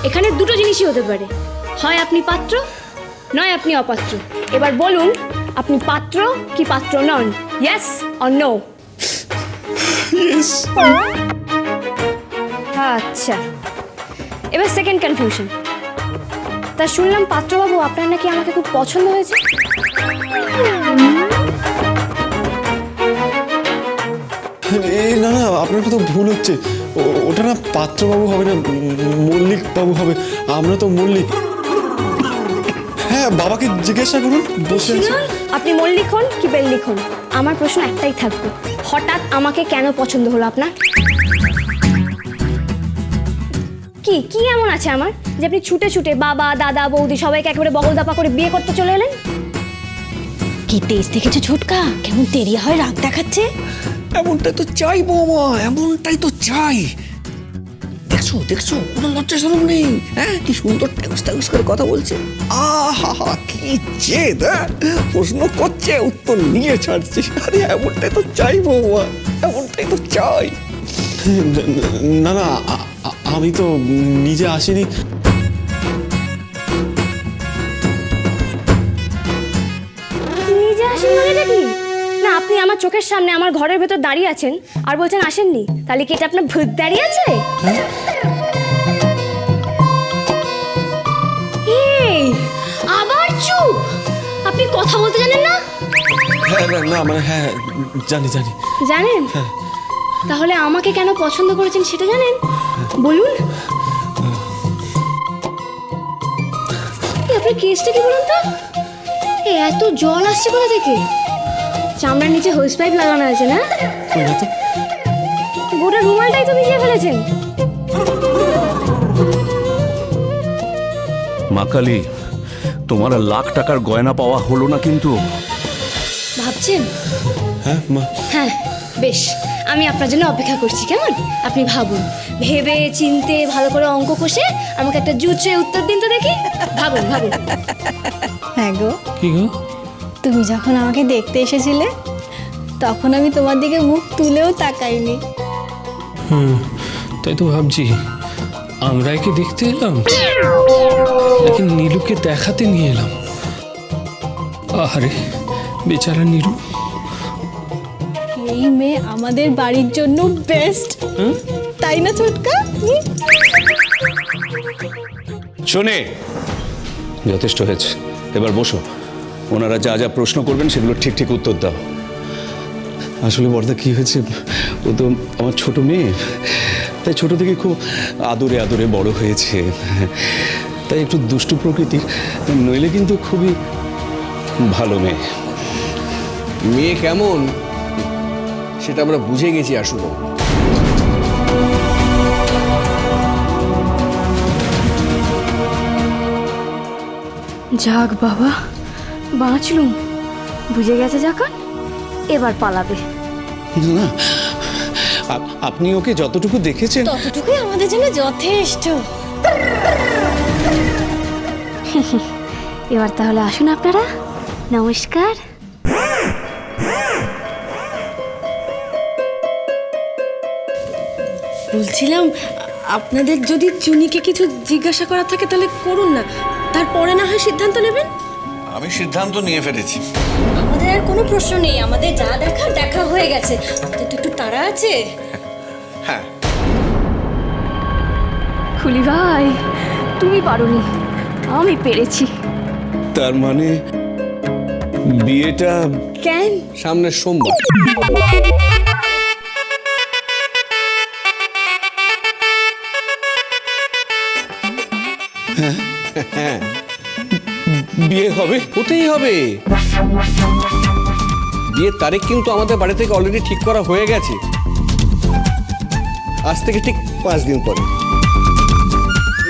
এখানে দুটো জিনিসই হতে পারে, হয় আপনি পাত্র নয় আপনি অপাত্র। এবার বলুন আপনি পাত্র কি পাত্র নন, ইয়েস অর নো? আচ্ছা, এবার সেকেন্ড কনফিউশন। তা শুনলাম পাত্রবাবু আপনার নাকি আমাকে খুব পছন্দ হয়েছে। না না, আপনার তো ভুল হচ্ছে। ওটা না পাত্রবাবু হবে না, মল্লিক বাবু হবে। আমরা তো মল্লিক। হ্যাঁ, বাবাকে জিজ্ঞাসা করুন, বসে আছে। আপনি মল্লিক হন কি বেল্লিক হন, আমার প্রশ্ন একটাই থাকবে, হঠাৎ আমাকে কেন পছন্দ হলো আপনার? কি কি এমন আছে আমার যে আপনি ছুটে ছুটে বাবা দাদা বৌদি সবাইকে একেবারে বগল দাপা করে বিয়ে করতে চলে এলেন? কি তেজ দেখেছো ছোটকা, কেমন তেরিয়া হয় রাগ দেখাচ্ছে? এমনটাই তো চাই বৌমা, এমনটাই তো চাই। দেখছো দেখছো, কোনো লজ্জা শরম নেই। হ্যাঁ, কি সুন্দর ট্যাগুস ট্যাগুস করে কথা বলছে। আহা কি জেদ! প্রশ্ন করছে, উত্তর নিয়ে ছাড়ছে। আরে এমনটাই তো চাই বৌমা, এমনটাই তো চাই। না না, আমি তো নিজে আসিনি। নিজে আসেন মানে নাকি? না, আপনি আমার চোখের সামনে আমার ঘরের ভেতর দাঁড়িয়ে আছেন আর বলছেন আসেননি, তাহলে কি এটা আপনার ভূত দাঁড়িয়ে আছে? এই আবার চুপ! আপনি কথা বলতে জানেন না? হ্যাঁ না মানে হ্যাঁ, জানি জানি। জানেন? তাহলে আমাকে কেন পছন্দ করেছেন সেটা জানেন? বলুন। আপনার কেসটা কি বলুন তো? এত জল আসছে কোথা থেকে? চামড়ার নিচে হোস পাইপ লাগানো আছে না? গোটা রুমালটাই তো ভিজিয়ে ফেলেছেন। মা কালী, তোমার লাখ টাকার গয়না পাওয়া হলো না কিন্তু। ভাবছেন? হ্যাঁ মা। হ্যাঁ বেশ, আমি আপনার জন্য অপেক্ষা করছি, কেমন? আপনি ভাবুন, ভেবে চিনতে ভালো করে অঙ্ক কষে আমাকে একটা জুচে উত্তর দিন তো দেখি। ভাবুন ভাবুন। হ্যাঁ গো, কি গো? তুমি যখন আমাকে দেখতে এসেছিলে তখন আমি তোমার দিকে মুখ তুলেও তাকাইনি। তাই তো ভাবছি, আমরাই কি দেখতে এলাম নাকি নীলুকে দেখাতে নিয়ে এলাম? আরে বেচারা নীলু। এই মেয়ে আমাদের বাড়ির জন্য বেস্ট, তাই না ছোটকা? শোনে, যথেষ্ট হয়েছে, এবার বসো। ওনারা যা যা প্রশ্ন করবেন সেগুলো ঠিক ঠিক উত্তর দাও। আসলে বড়দা কি হয়েছে, ও তো আমার ছোট মেয়ে, তাই ছোট থেকে খুব আদরে আদরে বড় হয়েছে, তাই একটু দুষ্টু প্রকৃতির, নইলে কিন্তু খুবই ভালো মেয়ে। মেয়ে কেমন সেটা আমরা বুঝে গেছি আসলে। যাক বাবা, বাঁচলুম। বুঝে গেছে যখন, এবার পালাবে। না, আপনি ওকে যতটুকু দেখেছেন ততটুকুই আমাদের জন্য যথেষ্ট। এবার তাহলে আসুন আপনারা, নমস্কার। বলছিলাম, আপনাদের যদি চুনিকে কিছু জিজ্ঞাসা করার থাকে তাহলে করুন না, তারপরে না হয় সিদ্ধান্ত নেবেন। আমি সিদ্ধান্ত নিয়ে ফেলেছি। আমাদের আর কোনো প্রশ্ন নেই, আমাদের যা দেখার দেখা হয়ে গেছে। আমাদের তো একটু তাড়া আছে। হ্যাঁ, খুলি ভাই, তুমি পারোনি, আমি পেরেছি। তার মানে বিয়েটা কেন? সামনের সোমবার। হ্যাঁ, বিয়ে হবে? হতেই হবে। বিয়ের তারিখ কিন্তু আমাদের বাড়ি থেকে অলরেডি ঠিক করা হয়ে গেছে। আজ থেকে ঠিক 5 দিন পরে।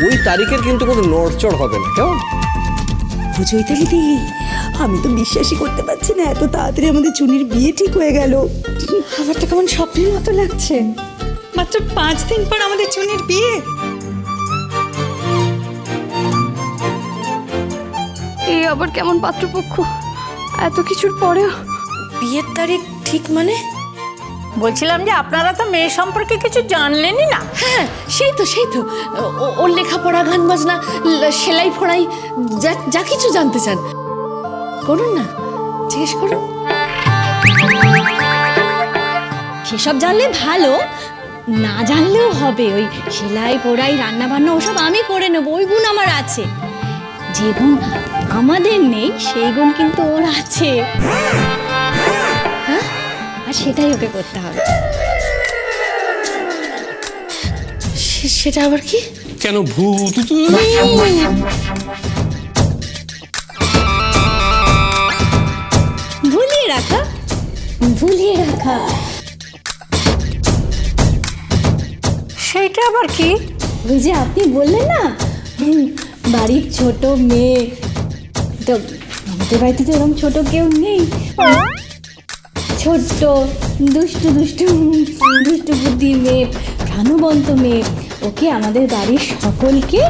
ওই তারিখের কিন্তু কোনো নড়চড় হবে না, কেমন? চৈতালি দি, আমি তো বিশ্বাসই করতে পারছি না এত তাড়াতাড়ি আমাদের চুনির বিয়ে ঠিক হয়ে গেল। আমার তো কেমন স্বপ্নের মতো লাগছে। মাত্র 5 দিন পর আমাদের চুনির বিয়ে। এই আবার কেমন পাত্রপক্ষ, এত কিছুর পরেও। বিয়ের তারিখ ঠিক মানে? বলছিলাম যে আপনারা তো মেয়ে সম্পর্কে কিছু জানলেনই না। হ্যাঁ সেই তো ওর লেখাপড়া গান বাজনা সেলাই ফোড়াই যা যা কিছু জানতে চান করুন না, জিজ্ঞেস করুন। সেসব জানলে ভালো, না জানলেও হবে। ওই সেলাই পোড়াই রান্না বান্না ওসব আমি করে নেবো, ওই গুণ আমার আছে। যে গুণ আমাদের নেই সেই গুণ কিন্তু ওর আছে, হ্যাঁ, আর সেটাই ওকে করতে হবে। সেটা আবার কি? কেন ভূত? ভুলিয়ে রাখা, ভুলিয়ে রাখা। সেইটা আবার কি? ওই যে আপনি বললেন না বাড়ির ছোট মেয়ে, তো আমাদের বাড়িতে তো এরকম ছোট কেউ নেই। ছোট্ট দুষ্টু দুষ্টু দুষ্টু বুদ্ধির মেয়ে, প্রাণবন্ত মেয়ে, ওকে আমাদের বাড়ির সকলকে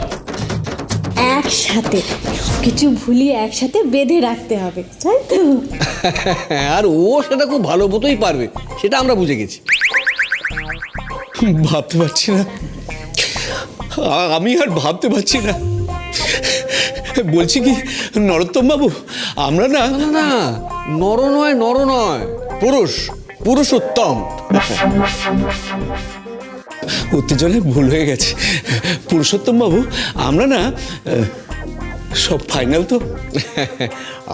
একসাথে সবকিছু ভুলিয়ে একসাথে বেঁধে রাখতে হবে, তাই তো? আর ও সেটা খুব ভালো মতোই পারবে, সেটা আমরা বুঝে গেছি। ভাবতে পারছি না, আমি আর ভাবতে পারছি না। বলছি কি নরোত্তম বাবু, আমরা না না না, নর নয়, পুরুষোত্তম। উত্তেজনায় ভুল হয়ে গেছে। পুরুষোত্তম বাবু, আমরা না সব ফাইনাল তো?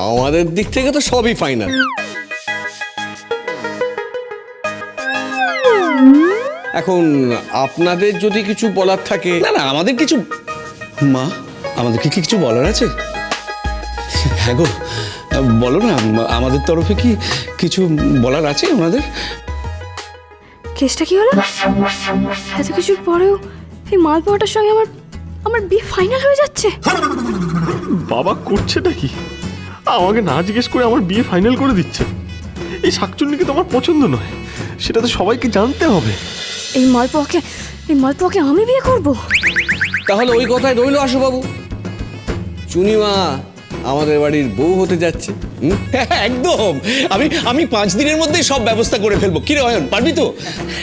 আমাদের দিক থেকে তো সবই ফাইনাল। এখন আপনাদের যদি কিছু বলার থাকে। না না, আমাদের কিছু, মা আমাদের কি কিছু বলার আছে? হ্যাঁ গো, বলো না, আমাদের তরফে কি কিছু বলার আছে ওনাদের? কেসটা কি হলো? এত কিছুর পরেও এই মালপোয়াটার সঙ্গে আমার বিয়ে ফাইনাল হয়ে যাচ্ছে। বাবা করছেটা কি? আমাকে না জিজ্ঞেস করে আমার বিয়ে ফাইনাল করে দিচ্ছে। এই শাকচুন্নিকে তো আমার পছন্দ নয়, সেটা তো সবাইকে জানতে হবে। এই মালপোয়াকে আমি বিয়ে করব? তাহলে ওই কথাই রইল আশু বাবু, চুনিমা আমাদের বাড়ির বউ হতে যাচ্ছে। একদম, আমি 5 দিনের মধ্যেই সব ব্যবস্থা করে ফেলবো। কি রে অয়ন, পারবি তো?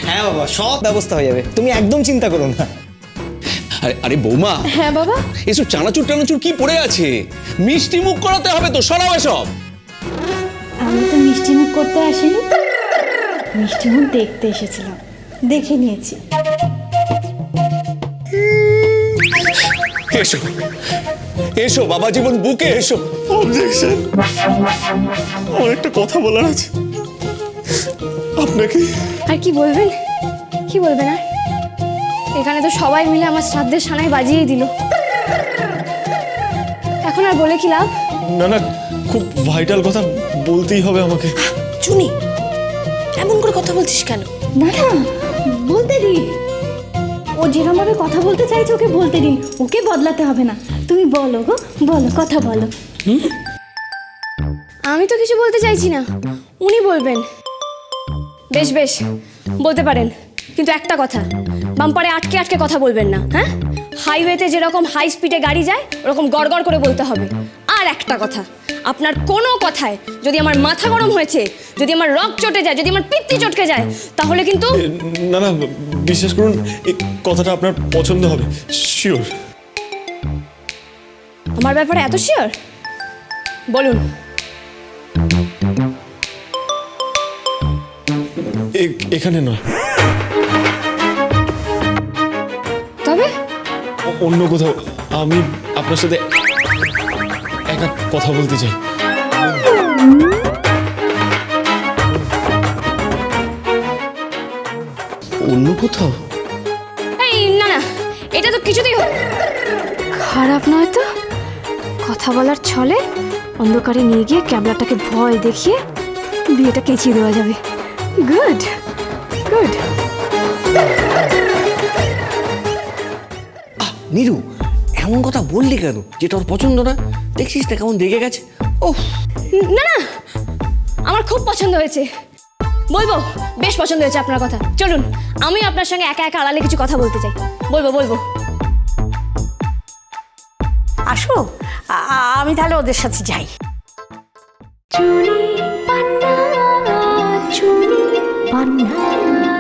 হ্যাঁ বাবা, সব ব্যবস্থা হয়ে যাবে, তুমি একদম চিন্তা করো না। আরে বৌমা, হ্যাঁ বাবা, এসব চানাচুর টানাচুর কি পড়ে আছে? মিষ্টি মুখ করাতে হবে তো, সরাও এসব। আমি তো মিষ্টি মুখ করতে আসিনি, মিষ্টি মুখ দেখতে এসেছিলাম, দেখে নিয়েছি। এসো এসো বাবা জীবন, বুকে এসো। অবজেকশন, আমার একটা কথা বলার আছে আপনাকে। আর কি বলবেন? কি বলবেন আর? এখানে তো সবাই মিলে আমার শ্রাদ্ধের সানাই বাজিয়ে দিল, এখন আর বলে কি লাভ? না না, খুব ভাইটাল কথা বলতেই হবে আমাকে। চুনি এমন করে কথা বলছিস কেন? না না, বলতে দিন, ও যেরকমভাবে কথা বলতে চাইছে ওকে বলতে দিন, ওকে বদলাতে হবে না। তুমি বলো গো, বলো, কথা বলো। আমি তো কিছু বলতে চাইছি না, উনি বলবেন। বেশ বেশ, বলতে পারেন, কিন্তু একটা কথা, বাম্পারে আটকে আটকে কথা বলবেন না, হ্যাঁ? হাইওয়েতে যেরকম হাই স্পিডে গাড়ি যায় ওরকম গড়গড় করে বলতে হবে। আর একটা কথা, আপনার কোনো কথায় যদি আমার মাথা গরম হয়েছে, যদি আমার রক চটে যায়, যদি আমার পিত্তি চটকে যায়, তাহলে কিন্তু না না, বিশ্বাস করুন, এই কথাটা আপনার পছন্দ হবে, শিওর। আমার ব্যাপারে এত শিওর? বলুন। এখানে নয়, তবে অন্য কোথাও। আমি আপনার সাথে একা কথা বলতে চাই। অন্য কোথাও? এই না না, এটা তো কিছুতেই খারাপ নয় তো। কথা বলার ছলে অন্ধকারে নিয়ে গিয়ে ক্যাবলাটাকে ভয় দেখিয়ে বিয়েটা কেচিয়ে দেওয়া যাবে। Good good. নীরু, এমন কথা বললি কেন? যেটা ওর পছন্দ না, দেখছিস না কেমন রেগে গেছে। ওহ, না না, আমার খুব পছন্দ হয়েছে, বলবো। বেশ পছন্দ হয়েছে আপনার কথা। চলুন, আমি আপনার সঙ্গে একা একা আড়ালে কিছু কথা বলতে চাই। বলবো। আসো, আমি তাহলে ওদের সাথে যাই। চুনি মান্না